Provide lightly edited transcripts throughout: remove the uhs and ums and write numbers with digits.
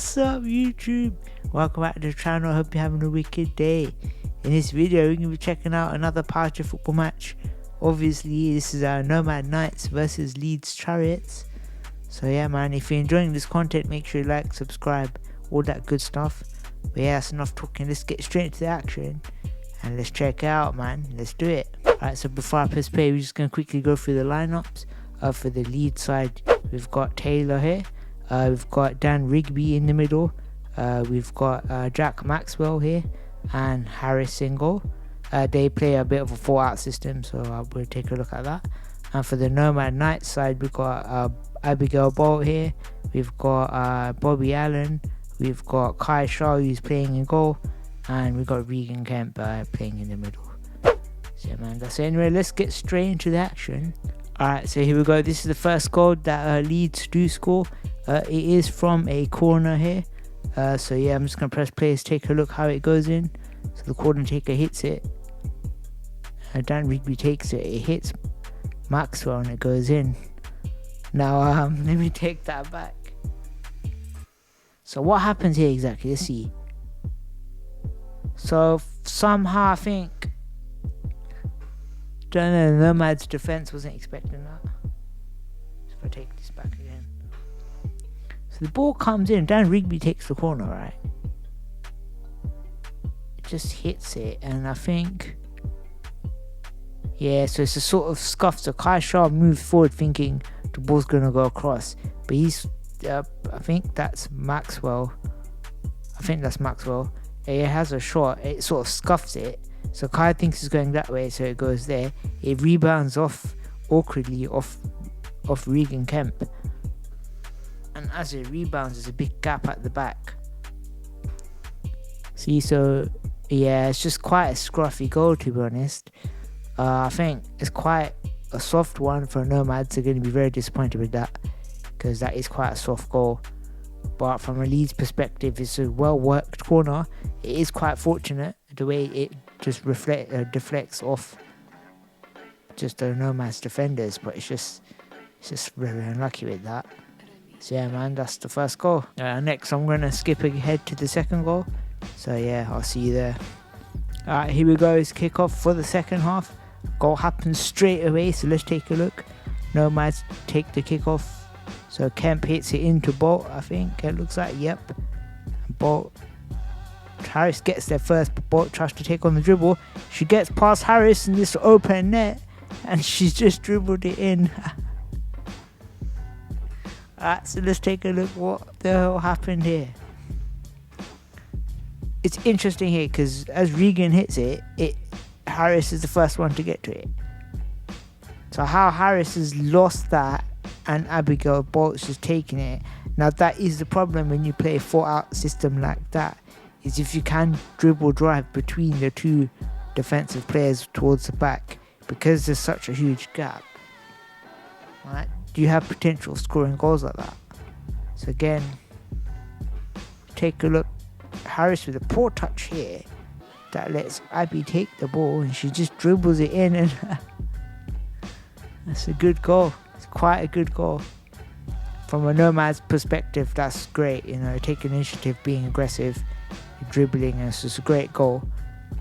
What's up YouTube? Welcome back to the channel. I hope you're having a wicked day. In this video we're going to be checking out another Powerchair football match. Obviously this is our Nomad Knights versus Leeds Chariots. So yeah man, if you're enjoying this content, make sure you like, subscribe, all that good stuff. But yeah, that's enough talking. Let's get straight into the action and let's check it out, man. Let's do it. Alright, so before I press play, we're just going to quickly go through the lineups. For the Leeds side, we've got Taylor here. We've got Dan Rigby in the middle. We've got Jack Maxwell here and Harris in goal. They play a bit of a 4-out system, so we'll take a look at that. And for the Nomad Knights side, we've got Abigail Bolt here. We've got Bobby Allen. We've got Kai Shaw, who's playing in goal. And we've got Regan Kemp playing in the middle. So yeah, man, that's it. Anyway, let's get straight into the action. Alright, so here we go. This is the first goal that Leeds do score. It is from a corner here. So yeah, I'm just going to press play. Let's take a look how it goes in. So the corner taker hits it. Dan Rigby takes it. It hits Maxwell and it goes in. Now, let me take that back. So what happens here exactly? Let's see. So somehow I think the Nomad's defense wasn't expecting that. So if I take this back again. So the ball comes in, Dan Rigby takes the corner, right? It just hits it, and I think, yeah, so it's a sort of scuff. So Kai Shaw moves forward thinking the ball's gonna go across, but he's, I think that's Maxwell. It has a shot, it sort of scuffs it. So Kai thinks it's going that way, so it goes there. It rebounds awkwardly off Regan Kemp. And as it rebounds, there's a big gap at the back. See, so yeah, it's just quite a scruffy goal, to be honest. I think it's quite a soft one for Nomads. They're going to be very disappointed with that, because that is quite a soft goal. But from a Leeds perspective, it's a well worked corner. It is quite fortunate the way it just deflects off just the Nomad's defenders, but it's just very unlucky with that. So yeah man, that's the first goal. Next I'm going to skip ahead to the second goal. So yeah, I'll see you there. Alright, here we go. It's kickoff for the second half. Goal happens straight away, so let's take a look. Nomads take the kickoff. So Kemp hits it into Bolt, I think it looks like, yep. Bolt, Harris gets there first, but Bolt tries to take on the dribble. She gets past Harris in this open net, and she's just dribbled it in. Alright, so let's take a look what the hell happened here. It's interesting here, because as Regan hits it, Harris is the first one to get to it. So how Harris has lost that, and Abigail Bolt's just taking it. Now that is the problem when you play a 4-out system like that, is if you can dribble drive between the two defensive players towards the back, because there's such a huge gap, right? Do you have potential of scoring goals like that? So again, take a look. Harris with a poor touch here that lets Abby take the ball, and she just dribbles it in, and that's a good goal. It's quite a good goal. From a Nomad's perspective, that's great. You know, taking initiative, being aggressive, dribbling, and it's just a great goal.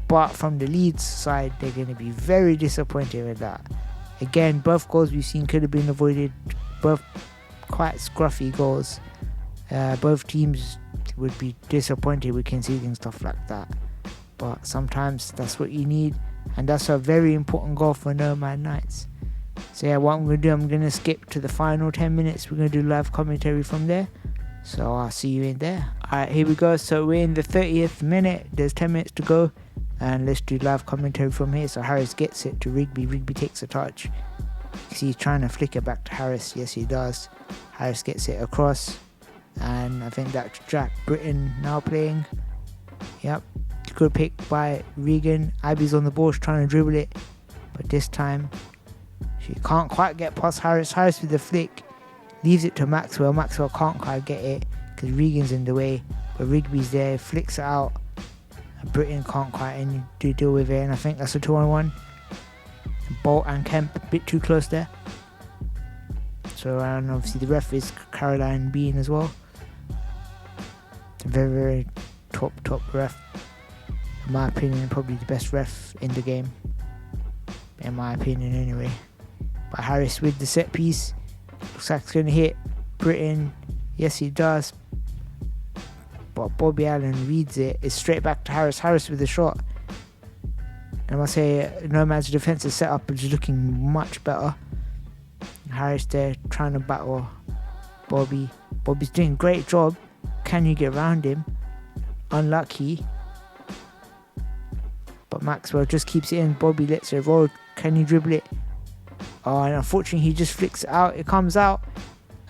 But from the Leeds side, they're going to be very disappointed with that. Again, both goals we've seen could have been avoided. Both quite scruffy goals. Both teams would be disappointed with conceding stuff like that. But sometimes that's what you need. And that's a very important goal for Nomad Knights. So yeah, what I'm going to do, I'm going to skip to the final 10 minutes. We're going to do live commentary from there. So I'll see you in there. Alright, here we go. So we're in the 30th minute. There's 10 minutes to go. And let's do live commentary from here. So Harris gets it to Rigby. Rigby takes a touch. You see he's trying to flick it back to Harris. Yes, he does. Harris gets it across. And I think that's Jack Britton now playing. Yep. Good pick by Regan. Abby's on the ball. She's trying to dribble it. But this time, she can't quite get past Harris. Harris with the flick leaves it to Maxwell. Maxwell can't quite get it because Regan's in the way. But Rigby's there. Flicks it out. Britton can't quite deal with it. And I think that's a 2-on-1. Bolt and Kemp a bit too close there. So and obviously the ref is Caroline Bean as well. Very, very top ref. In my opinion, probably the best ref in the game. In my opinion, anyway. But Harris with the set piece. Looks like it's going to hit Britain. Yes, he does. But Bobby Allen reads it. It's straight back to Harris. Harris with the shot. And I must say, Nomad's defensive setup is looking much better. Harris there trying to battle Bobby. Bobby's doing a great job. Can you get around him? Unlucky. But Maxwell just keeps it in. Bobby lets it roll. Can you dribble it? Oh, and unfortunately he just flicks it out. It comes out.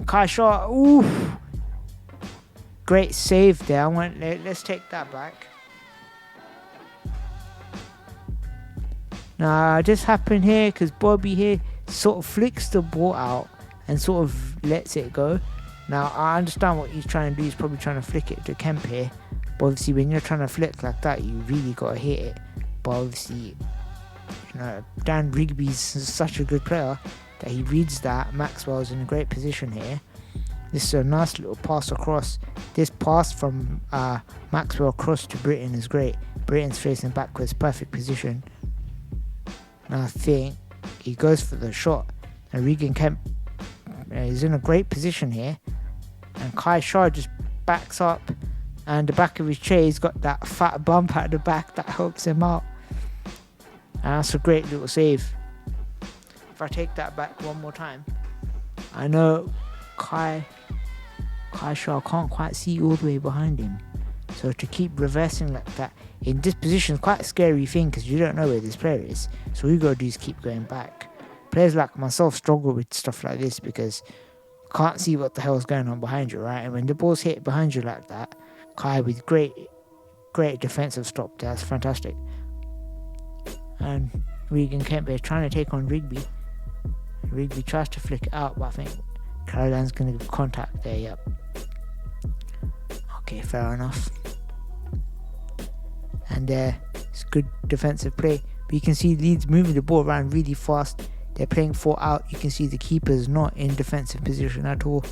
Kai shot. Oof. Great save there. Let's take that back. Now, this happened here because Bobby here sort of flicks the ball out and sort of lets it go. Now, I understand what he's trying to do. He's probably trying to flick it to Kemp here. But obviously, when you're trying to flick like that, you really got to hit it. But obviously, Dan Rigby's such a good player that he reads that. Maxwell's in a great position here. This is a nice little pass across. This pass from Maxwell across to Britain is great. Britain's facing backwards, perfect position. Now I think he goes for the shot. And Regan Kemp is in a great position here. And Kai Shaw just backs up. And the back of his chair, he's got that fat bump at the back that helps him out. And that's a great little save. If I take that back one more time, I know Kai Shaw can't quite see all the way behind him. So to keep reversing like that in this position is quite a scary thing because you don't know where this player is. So all you gotta do is keep going back. Players like myself struggle with stuff like this because you can't see what the hell is going on behind you, right? And when the ball's hit behind you like that, Kai with great defensive stop, that's fantastic. And Regan Kemp is trying to take on Rigby. Rigby tries to flick it out, but I think Caroline's going to give contact there, yep. Okay, fair enough. And it's good defensive play. But you can see Leeds moving the ball around really fast. They're playing 4 out. You can see the keeper's not in defensive position at all.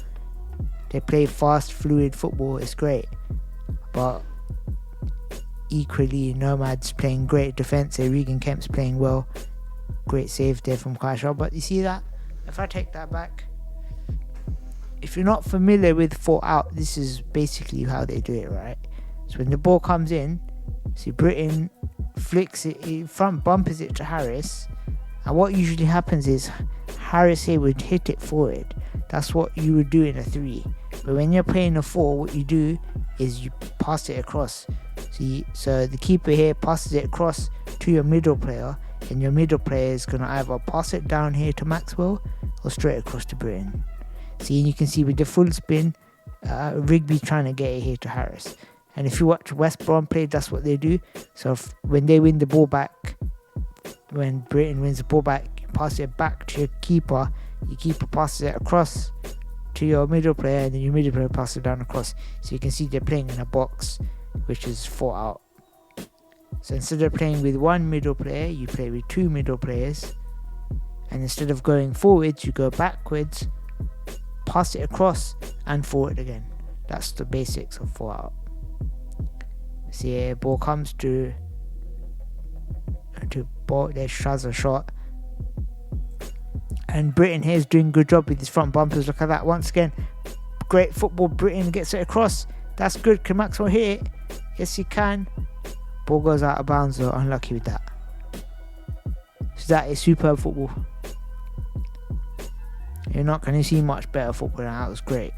They play fast, fluid football. It's great. But equally, Nomad's playing great defense. Regan Kemp's playing well. Great save there from Kaisha. But you see that? If I take that back, if you're not familiar with 4 out, this is basically how they do it, right? So when the ball comes in, see Britain flicks it, front bumpers it to Harris. And what usually happens is Harris here would hit it forward. That's what you would do in a 3. But when you're playing a 4, what you do is you pass it across. See, so the keeper here passes it across to your middle player, and your middle player is going to either pass it down here to Maxwell or straight across to Britain. See, and you can see with the full spin, Rigby trying to get it here to Harris. And if you watch West Brom play, that's what they do. So when they win the ball back, when Britain wins the ball back, you pass it back to your keeper. Your keeper passes it across to your middle player, and then your middle player passes it down across. So you can see they're playing in a box, which is 4 out. So instead of playing with 1 middle player, you play with 2 middle players. And instead of going forwards, you go backwards, pass it across, and forward again. That's the basics of 4 out. See here, ball comes to ball. There's Shaz a shot. And Britain here is doing a good job with his front bumpers. Look at that once again. Great football. Britain gets it across. That's good. Can Maxwell hit it? Yes, he can. Ball goes out of bounds though. Unlucky with that. So that is superb football. You're not going to see much better football than that. It was great.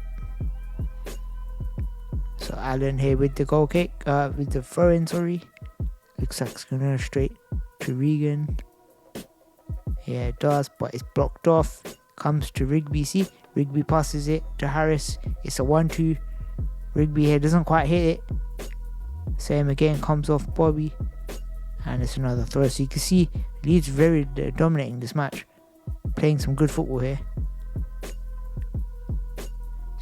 So Allen here with the goal kick. With the throw in, sorry. Looks like it's going to go straight to Regan. Yeah, it does, but it's blocked off. Comes to Rigby. See, Rigby passes it to Harris. It's a 1-2. Rigby here doesn't quite hit it. Same again, comes off Bobby. And it's another throw. So you can see Leeds very dominating this match. Playing some good football here.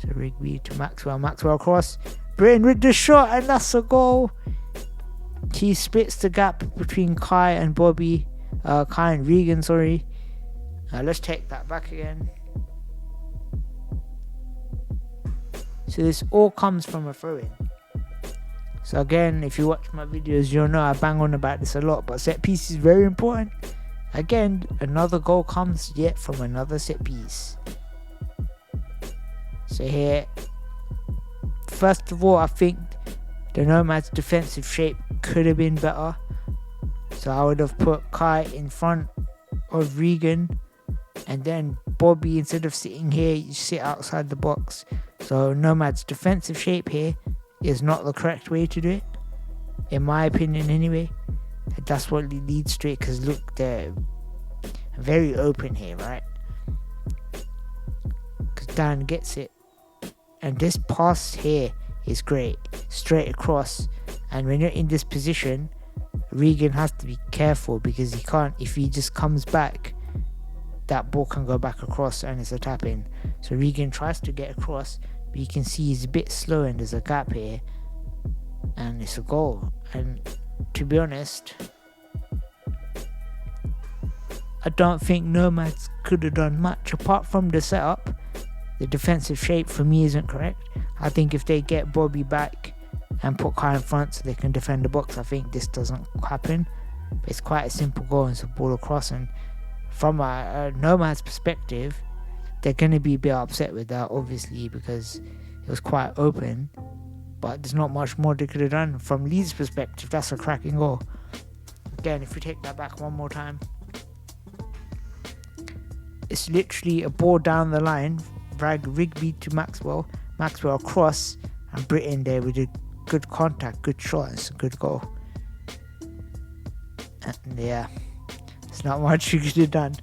So Rigby to Maxwell. Maxwell across. Britain with the shot, and that's a goal. He splits the gap between Kai and Bobby. Kai and Regan, sorry. Let's take that back again. So this all comes from a throw-in. So again, if you watch my videos, you'll know I bang on about this a lot, but set piece is very important. Again, another goal comes yet from another set piece. So here, first of all, I think the Nomad's defensive shape could have been better. So I would have put Kai in front of Regan, and then Bobby, instead of sitting here, you sit outside the box. So Nomad's defensive shape here is not the correct way to do it, in my opinion anyway. And that's what leads to it, because look, they're very open here, right? Because Dan gets it, and this pass here is great, straight across. And when you're in this position, Regan has to be careful, because he can't, if he just comes back, that ball can go back across and it's a tap in. So Regan tries to get across, but you can see he's a bit slow and there's a gap here, and it's a goal. And to be honest, I don't think Nomads could have done much apart from the setup. The defensive shape for me isn't correct. I think if they get Bobby back and put Kai in front so they can defend the box, I think this doesn't happen. But it's quite a simple goal, and it's a ball across. And from a Nomad's perspective, they're going to be a bit upset with that, obviously, because it was quite open. But there's not much more they could have done. From Leeds' perspective, that's a cracking goal. Again, if we take that back one more time, it's literally a ball down the line, Rigby to Maxwell across, and Britton there with a good contact, good shot. It's a good goal. And yeah, it's not much you could have done.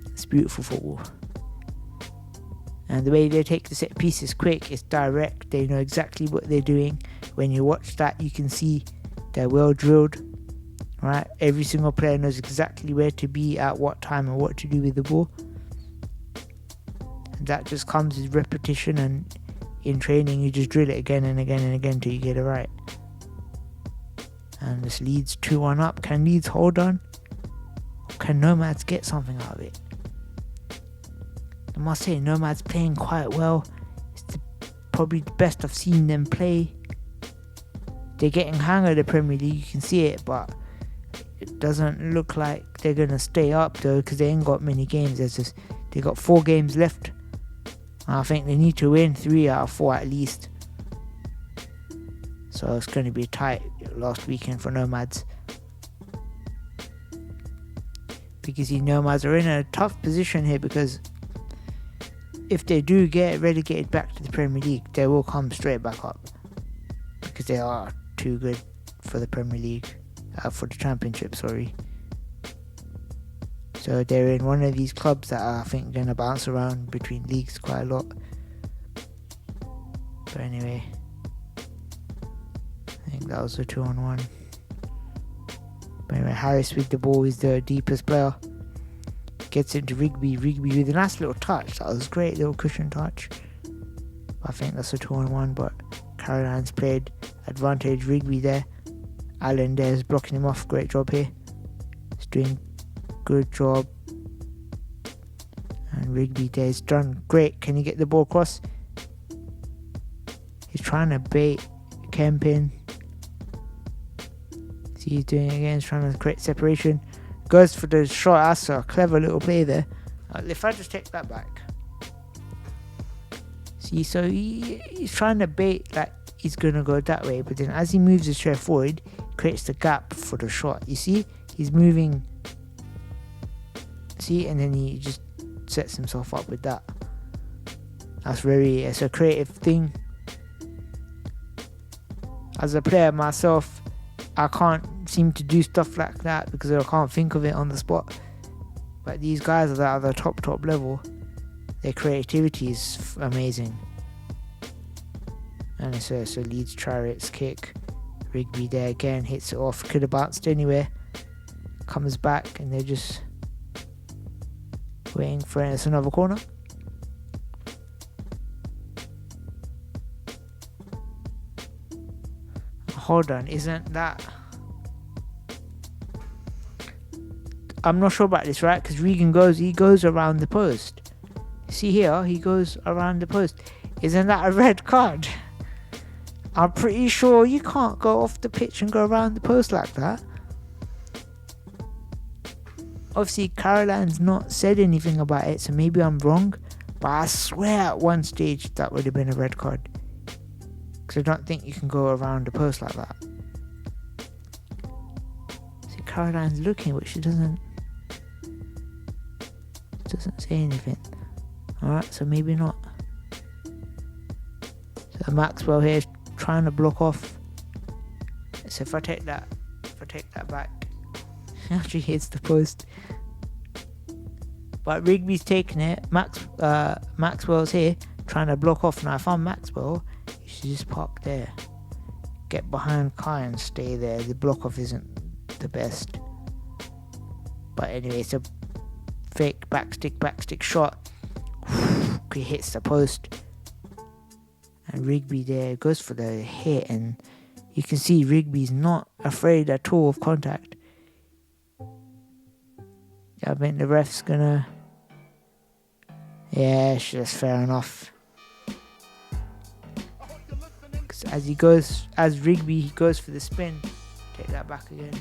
It's beautiful football. And the way they take the set pieces quick, it's direct. They know exactly what they're doing. When you watch that, you can see they're well drilled. Right? Every single player knows exactly where to be at what time and what to do with the ball. And that just comes with repetition, and in training you just drill it again and again and again till you get it right. And this Leeds 2-1 up. Can Leeds hold on? Or can Nomads get something out of it? I must say, Nomad's playing quite well. It's probably the best I've seen them play. They're getting hang of the Premier League, you can see it, but it doesn't look like they're going to stay up though, because they ain't got many games. They got 4 games left. I think they need to win 3 out of 4 at least. So it's going to be tight last weekend for Nomads. Because the Nomads are in a tough position here, because if they do get relegated back to the Premier League, they will come straight back up, because they are too good for the Premier League, for the Championship, sorry. So they're in one of these clubs that are, I think, going to bounce around between leagues quite a lot. But anyway, I think that was a 2-on-1. But anyway, Harris with the ball is the deepest player. Gets into Rigby with a nice little touch. That was a great little cushion touch. I think that's a 2-on-1, but Caroline's played advantage. Rigby there. Allen there is blocking him off. Great job here. He's doing good job. And Rigby there is done great. Can he get the ball across? He's trying to bait Kempin. See, he's doing it again. He's trying to create separation. Goes for the shot. That's a clever little play there. If I just take that back. See, so he's trying to bait like he's going to go that way. But then as he moves his chair forward, creates the gap for the shot. You see? He's moving. See? And then he just sets himself up with that. It's a creative thing. As a player myself, I can't seem to do stuff like that because I can't think of it on the spot. But these guys are at the top level. Their creativity is amazing. And it's a Leeds Chariots kick. Rigby there again, hits it off. Could have bounced anywhere. Comes back and they're just waiting for it. It's another corner. Hold on, isn't that... I'm not sure about this, right? Because Regan goes around the post. See here, he goes around the post. Isn't that a red card? I'm pretty sure you can't go off the pitch and go around the post like that. Obviously, Caroline's not said anything about it, so maybe I'm wrong. But I swear at one stage that would have been a red card. Because I don't think you can go around the post like that. See, Caroline's looking, but she doesn't say anything. Alright, so maybe not. So Maxwell here is trying to block off. So if I take that back, actually hits the post. But Rigby's taking it. Maxwell's here trying to block off. Now if I'm Maxwell, you should just park there. Get behind Kai and stay there. The block off isn't the best. But anyway, it's a fake backstick shot. He hits the post. And Rigby there goes for the hit, and you can see Rigby's not afraid at all of contact. I think the ref's gonna... Yeah, that's fair enough. As Rigby he goes for the spin. Take that back again.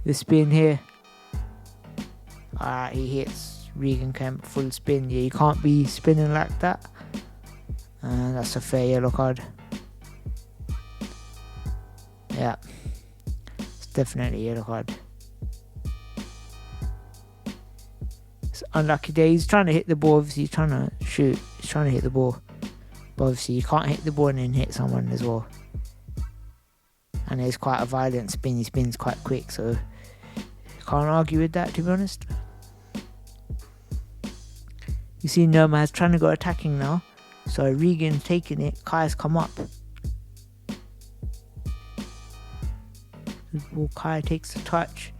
The spin here. Alright, he hits Regan Kemp full spin. Yeah, you can't be spinning like that. That's a fair yellow card. Yeah. It's definitely a yellow card. It's unlucky day. He's trying to hit the ball. Obviously, he's trying to shoot. He's trying to hit the ball. But obviously, you can't hit the ball and then hit someone as well. And it's quite a violent spin. He spins quite quick, so can't argue with that, to be honest. You see Nomad's trying to go attacking now. So Regan taking it. Kai's come up. Good ball. Kai takes the touch.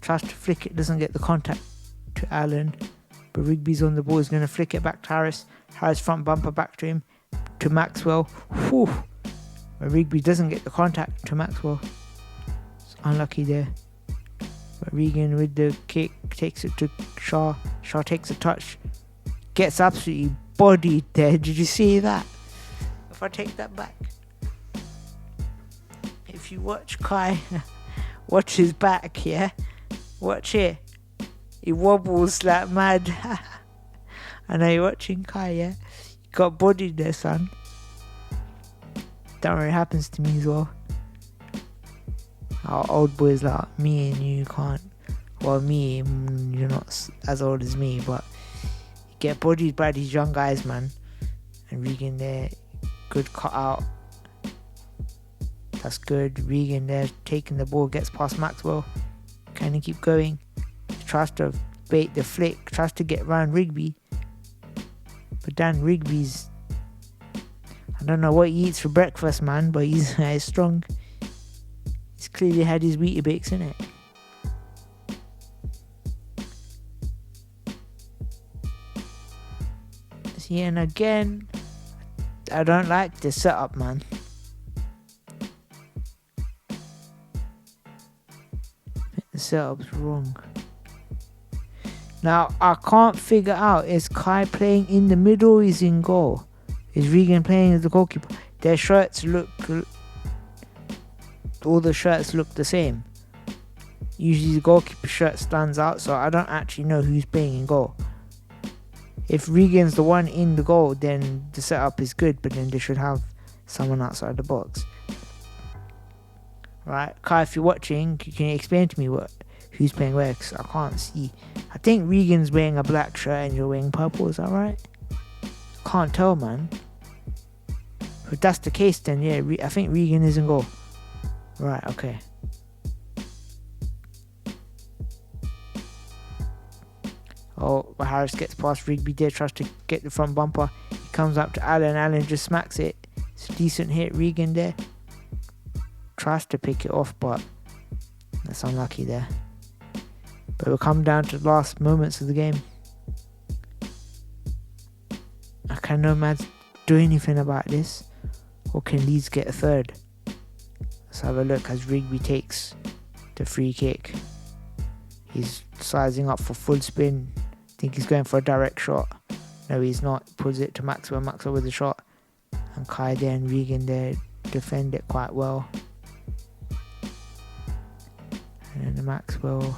Tries to flick it. Doesn't get the contact to Allen. But Rigby's on the ball. He's going to flick it back to Harris. Harris front bumper back to him. To Maxwell. Whew. But Rigby doesn't get the contact to Maxwell. It's unlucky there. But Regan with the kick takes it to Shaw. Shaw takes a touch. Gets absolutely bodied there. Did you see that? If I take that back. If you watch Kai, watch his back, yeah? Watch it. He wobbles like mad. I know you're watching Kai, yeah? You got bodied there, son. Don't worry, it happens to me as well. Our old boys like me and you can't. Well, me, you're not as old as me, but you get bodied by these young guys, man. And Regan there, good cut out. That's good. Regan there taking the ball, gets past Maxwell. Can he keep going? Tries to bait the flick, tries to get around Rigby. But Dan Rigby's, I don't know what he eats for breakfast, man, but he's strong. He's clearly had his Weetabix in it. See, and again, I don't like the setup, man. I think the setup's wrong. Now, I can't figure out, is Kai playing in the middle or is in goal? Is Regan playing as the goalkeeper? Their shirts look... all the shirts look the same. Usually the goalkeeper shirt stands out, so I don't actually know who's playing in goal. If Regan's the one in the goal, then the setup is good, but then they should have someone outside the box. Right, Kai, if you're watching, can you explain to me who's playing where? Because I can't see. I think Regan's wearing a black shirt and you're wearing purple, is that right? Can't tell, man. If that's the case, then yeah, I think Regan is in goal. Right, okay. Oh, but Harris gets past Rigby there, tries to get the front bumper. He comes up to Allen. Allen just smacks it. It's a decent hit. Regan there tries to pick it off, but that's unlucky there. But we'll come down to the last moments of the game. Can Nomad do anything about this? Or can Leeds get a third? Let's have a look as Rigby takes the free kick. He's sizing up for full spin. I think he's going for a direct shot. No, he's not. Pulls it to Maxwell. Maxwell with the shot. And Kai there and Regan there defend it quite well. And then the Maxwell.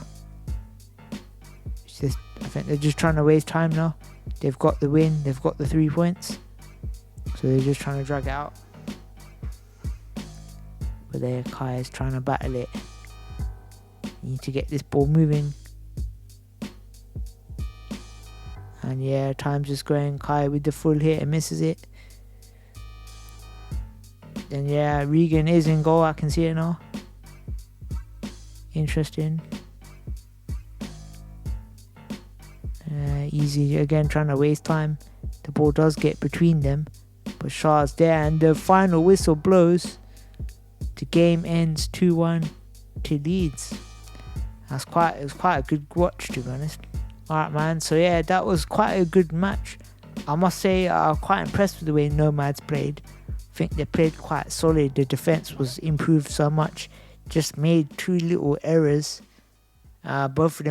It's just, I think they're just trying to waste time now. They've got the win, they've got the 3 points. So they're just trying to drag it out. But there Kai is trying to battle it. You need to get this ball moving. And yeah, time's just going. Kai with the full hit and misses it. Then yeah, Regan is in goal. I can see it now. Interesting. Easy again, trying to waste time. The ball does get between them, but Shah's there, and the final whistle blows. The game ends 2-1 to Leeds. It was quite a good watch, to be honest. Alright, man. So yeah, that was quite a good match. I must say, I'm quite impressed with the way Nomads played. I think they played quite solid. The defense was improved so much. Just made 2 little errors. Both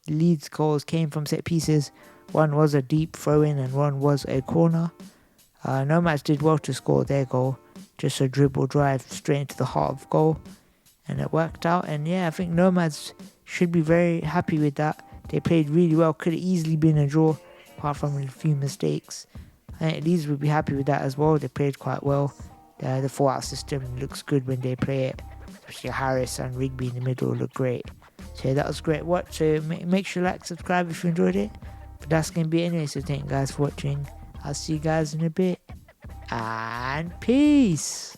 Leeds goals came from set pieces. One was a deep throw-in and one was a corner. Nomads did well to score their goal. Just a dribble drive straight into the heart of goal. And it worked out. And yeah, I think Nomads should be very happy with that. They played really well. Could have easily been a draw, apart from a few mistakes. I think Leeds would be happy with that as well. They played quite well. The 4-out system looks good when they play it. Especially Harris and Rigby in the middle look great. So that was great watch. So make sure you like, subscribe if you enjoyed it. But that's going to be it anyway. So thank you guys for watching. I'll see you guys in a bit. And peace.